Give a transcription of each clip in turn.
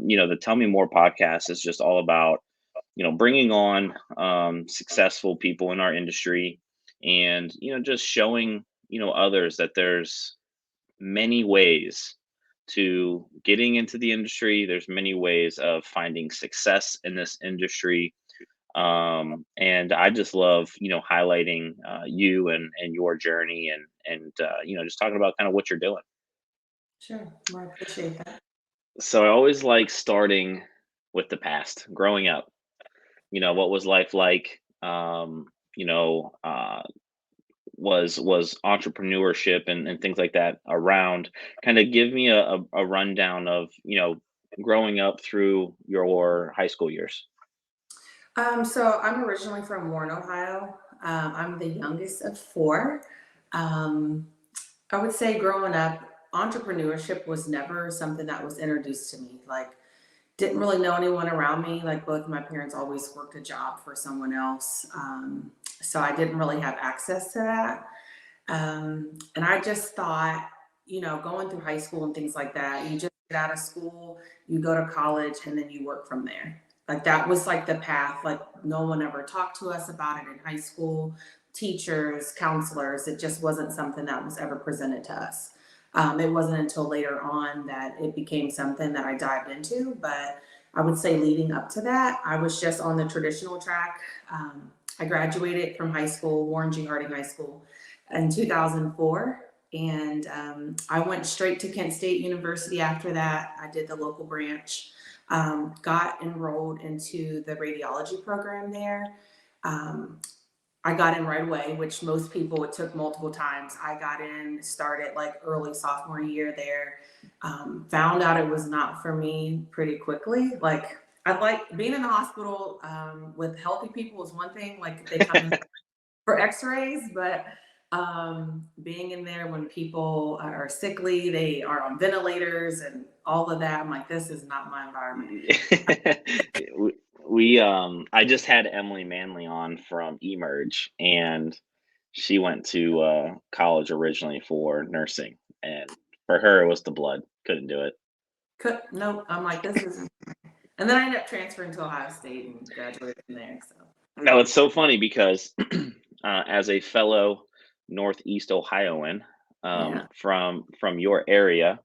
the Tell Me More podcast is just all about, bringing on successful people in our industry and, just showing, others that there's many ways to getting into the industry. There's many ways of finding success in this industry. And I just love, highlighting you and your journey and just talking about kind of what you're doing. Sure. Well, I appreciate that. So I always like starting with the past, growing up. What was life like? Was entrepreneurship and things like that around? Kind of give me a rundown of growing up through your high school years. So I'm originally from Warren, Ohio. I'm the youngest of four. Um, I would say growing up, entrepreneurship was never something that was introduced to me. Like, didn't really know anyone around me. Like, both of my parents always worked a job for someone else. So I didn't really have access to that. And I just thought, going through high school and things like that, you just get out of school, you go to college, and then you work from there. Like that was like the path. Like no one ever talked to us about it in high school, teachers, counselors. It just wasn't something that was ever presented to us. It wasn't until later on that it became something that I dived into. But I would say leading up to that, I was just on the traditional track. I graduated from high school, Warren G. Harding High School, in 2004. And I went straight to Kent State University after that. I did the local branch, got enrolled into the radiology program there. Um, I got in right away, which most people, it took multiple times. I got in, started like early sophomore year there, found out it was not for me pretty quickly. Like, I like being in the hospital with healthy people is one thing, like they come in for x-rays, but being in there when people are sickly, they are on ventilators and all of that, I'm like, this is not my environment. I just had Emily Manley on from Emerge, and she went to college originally for nursing, and for her it was the blood. Couldn't do it. Nope, I'm like, this is, and then I ended up transferring to Ohio State and graduated from there. So No, it's so funny because as a fellow Northeast Ohioan, yeah. from your area,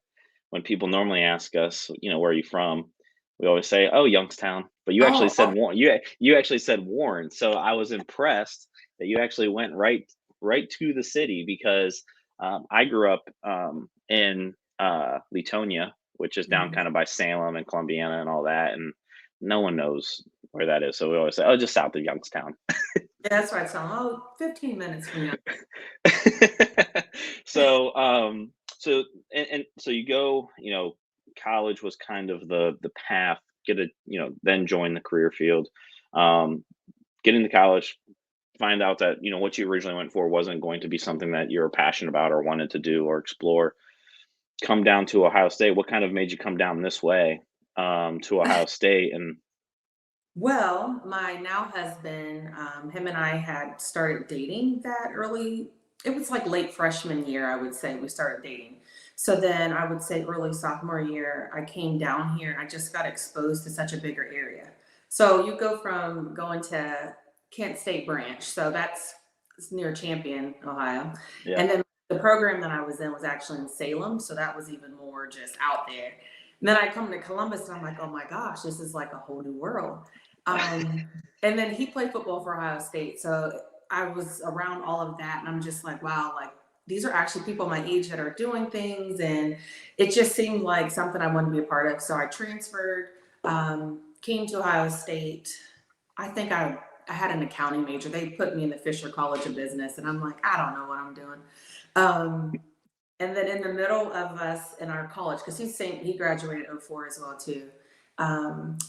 when people normally ask us, where are you from? We always say, "Oh, Youngstown." But you actually Oh, said Warren. You actually said Warren. So I was impressed that you actually went right to the city because I grew up in Latonia, which is down mhm. kind of by Salem and Columbiana and all that, and no one knows where that is. So we always say, "Oh, just south of Youngstown." Yeah, that's right. So, 15 minutes from you. so and so you go, college was kind of the path, then join the career field, um get into college, find out that what you originally went for wasn't going to be something that you're passionate about or wanted to do or explore. Come down to Ohio State. What kind of made you come down this way to Ohio State? And Well, my now husband, him and I had started dating that early. It was like late freshman year, I would say we started dating. So then I would say early sophomore year, I came down here and I just got exposed to such a bigger area. So you go from going to Kent State Branch, so it's near Champion, Ohio. yeah. And then the program that I was in was actually in Salem, so that was even more just out there. And then I come to Columbus and I'm like, oh my gosh, this is like a whole new world. Um, and then he played football for Ohio State. So I was around all of that and I'm just like, wow, like these are actually people my age that are doing things. And it just seemed like something I wanted to be a part of. So I transferred, came to Ohio State. I think I had an accounting major. They put me in the Fisher College of Business and I'm like, I don't know what I'm doing. Um, and then in the middle of us in our college, because he graduated '04 as well too.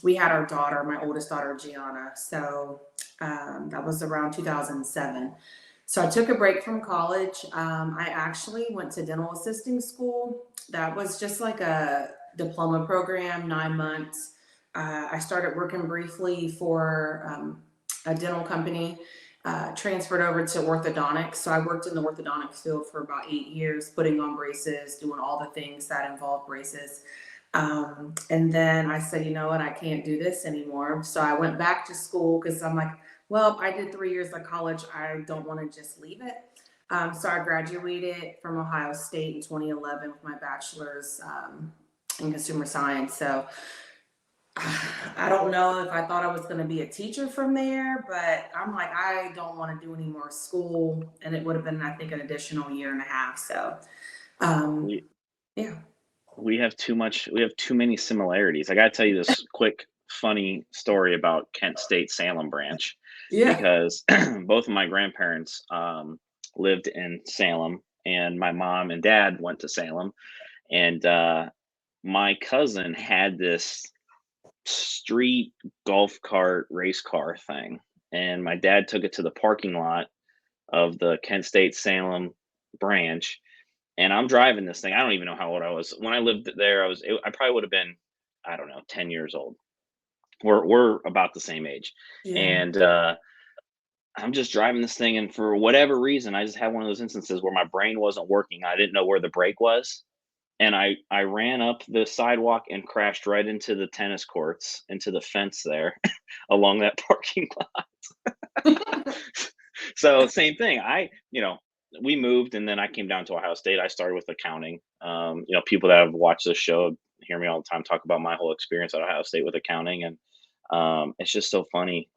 We had our daughter, my oldest daughter, Gianna. So that was around 2007. So I took a break from college. I actually went to dental assisting school. That was just like a diploma program, 9 months. I started working briefly for a dental company, transferred over to orthodontics. So I worked in the orthodontics field for about 8 years, putting on braces, doing all the things that involve braces. And then I said, you know what, I can't do this anymore. So I went back to school because I'm like, well, I did 3 years of college. I don't want to just leave it. So I graduated from Ohio State in 2011 with my bachelor's in consumer science. So I don't know if I thought I was going to be a teacher from there, but I'm like, I don't want to do any more school. And it would have been, I think, an additional year and a half. So, um, We yeah. we have too many similarities. I gotta tell you this quick, funny story about Kent State Salem branch, Yeah. because both of my grandparents lived in Salem, and my mom and dad went to Salem, and my cousin had this street golf cart race car thing, and my dad took it to the parking lot of the Kent State Salem branch, and I'm driving this thing. I don't even know how old I was when I lived there. I probably would have been, I don't know, 10 years old. We're about the same age, Yeah. and I'm just driving this thing, and for whatever reason, I just had one of those instances where my brain wasn't working. I didn't know where the brake was, and I ran up the sidewalk and crashed right into the tennis courts, into the fence there along that parking lot. So same thing. We moved, and then I came down to Ohio State. I started with accounting. People that have watched this show hear me all the time talk about my whole experience at Ohio State with accounting, and it's just so funny.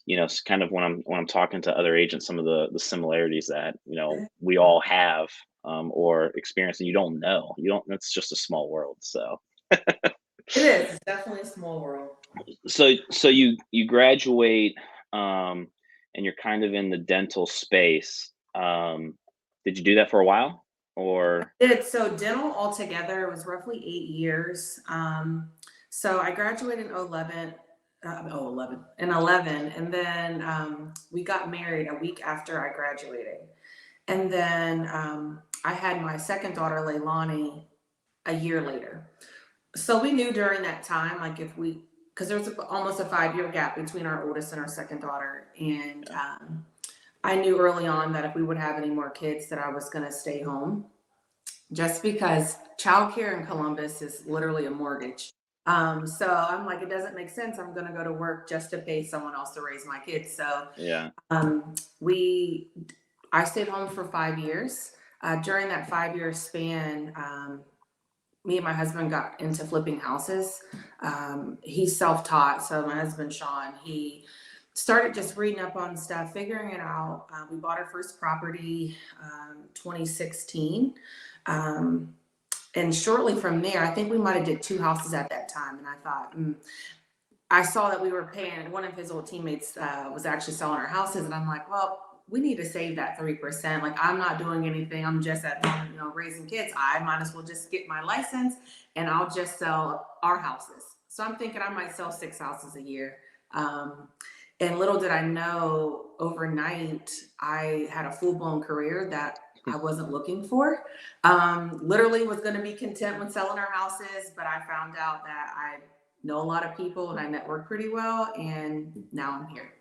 It's kind of when I'm talking to other agents, some of the similarities that we all have or experience, and you don't know. You don't. That's just a small world. So It is. It's definitely a small world. so you graduate, and you're kind of in the dental space. Did you do that for a while, or Did so dental altogether was roughly 8 years. So I graduated in 11, in 11, and then we got married a week after I graduated, and then I had my second daughter, Leilani, a year later. So we knew during that time, like if we, because there was almost a 5 year gap between our oldest and our second daughter, and yeah, I knew early on that if we would have any more kids, that I was going to stay home just because childcare in Columbus is literally a mortgage. So I'm like, it doesn't make sense. I'm going to go to work just to pay someone else to raise my kids. So yeah, um, we, I stayed home for 5 years. During that 5 year span, me and my husband got into flipping houses. He's self-taught. So my husband, Shaun, he started just reading up on stuff, figuring it out. We bought our first property 2016. Um, and shortly from there, I think we might have did two houses at that time. And I thought, I saw that we were paying, one of his old teammates was actually selling our houses. And I'm like, well, we need to save that 3%. Like, I'm not doing anything. I'm just at home, raising kids. I might as well just get my license and I'll just sell our houses. So I'm thinking I might sell 6 houses a year. And little did I know, overnight, I had a full blown career that I wasn't looking for. Literally was going to be content with selling our houses, but I found out that I know a lot of people and I network pretty well, and now I'm here.